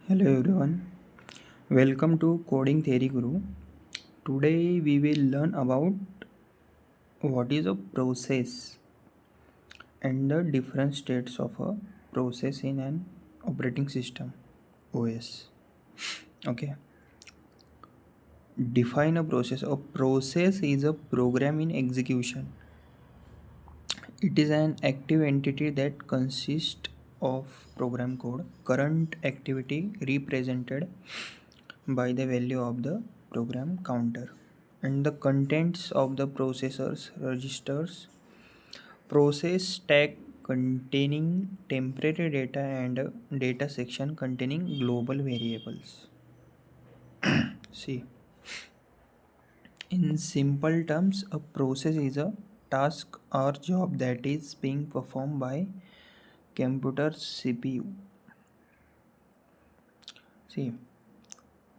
Hello everyone, welcome to Coding Theory Guru. Today we will learn about what is a process and the different states of a process in an operating system OS. Okay, define a process. A process is a program in execution. It is an active entity that consists of program code, current activity represented by the value of the program counter, and the contents of the processor's registers, process stack containing temporary data, and a data section containing global variables. See, in simple terms, a process is a task or job that is being performed by computer CPU. See,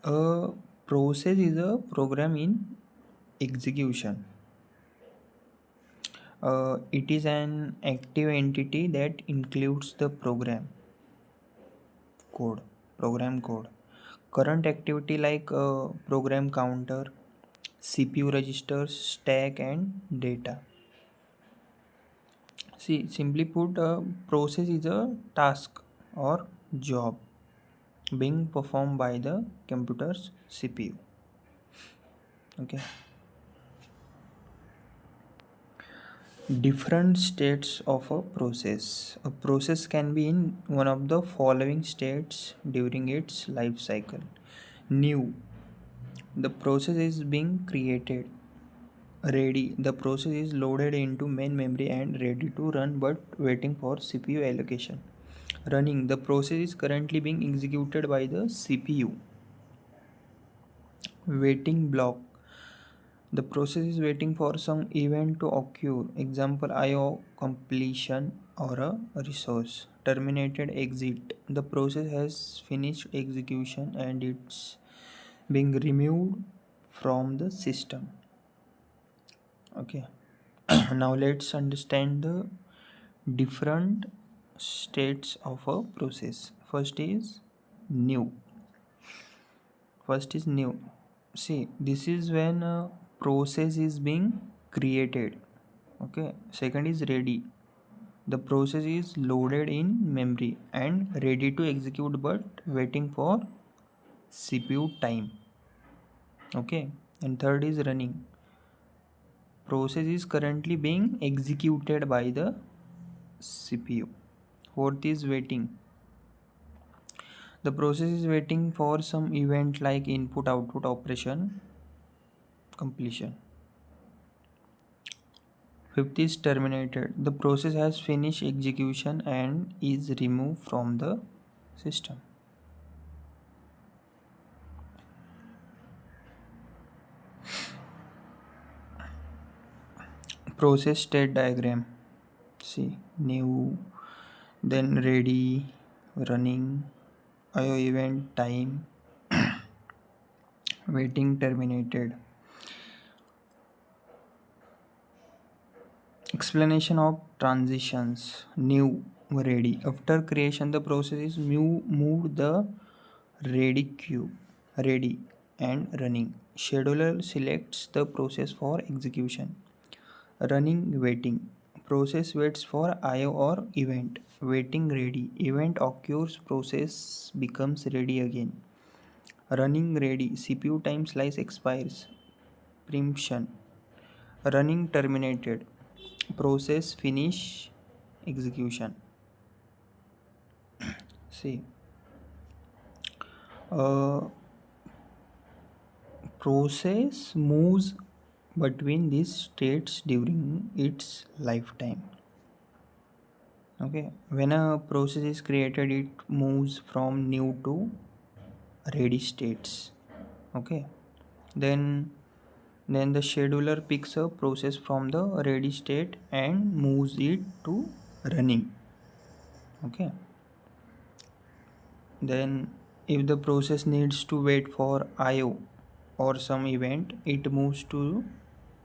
a process is a program in execution. It is an active entity that includes the code, program code, current activity like program counter, CPU registers, stack, and data. See, simply put, a process is a task or job being performed by the computer's CPU. Okay. Different states of a process. A process can be in one of the following states during its life cycle. New, the process is being created. Ready, the process is loaded into main memory and ready to run but waiting for CPU allocation. Running, the process is currently being executed by the CPU. Waiting block, the process is waiting for some event to occur, example IO completion or a resource. Terminated exit, the process has finished execution and it's being removed from the system. Okay, now let's understand the different states of a process. New. First is new. See, this is when a process is being created. Okay. Second is ready. The process is loaded in memory and ready to execute but waiting for CPU time. Okay. And third is running. Process is currently being executed by the CPU. Fourth is waiting. The process is waiting for some event like input output operation completion. Fifth is terminated. The process has finished execution and is removed from the system. Process state diagram. See, new, then ready, running, IO event, time, waiting, terminated. Explanation of transitions. New, ready. After creation, the process is moved the ready queue, ready and running. Scheduler selects the process for execution. Running, waiting. Process waits for IO or event. Waiting, ready. Event occurs, process becomes ready again. Running, ready. CPU time slice expires. Preemption. Running, terminated. Process finish execution. See, uh, process moves between these states during its lifetime. Okay, when a process is created, it moves from new to ready states. Okay, then the scheduler picks a process from the ready state and moves it to running. Okay, then if the process needs to wait for IO or some event, it moves to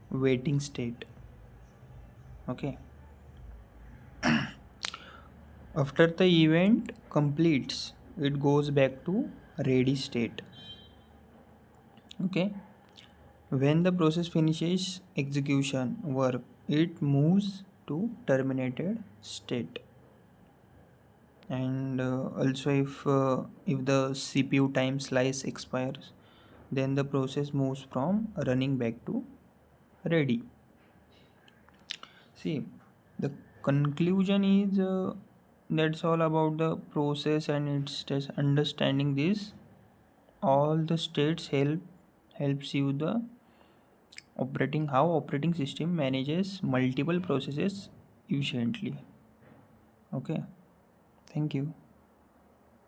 waiting state. Okay, after the event completes, it goes back to ready state. Okay, when the process finishes execution work, it moves to terminated state. And also, if the CPU time slice expires, then the process moves from running back to ready. See, the conclusion is that's all about the process, and it's just understanding this. All the states helps you the operating how operating system manages multiple processes efficiently. Okay, thank you.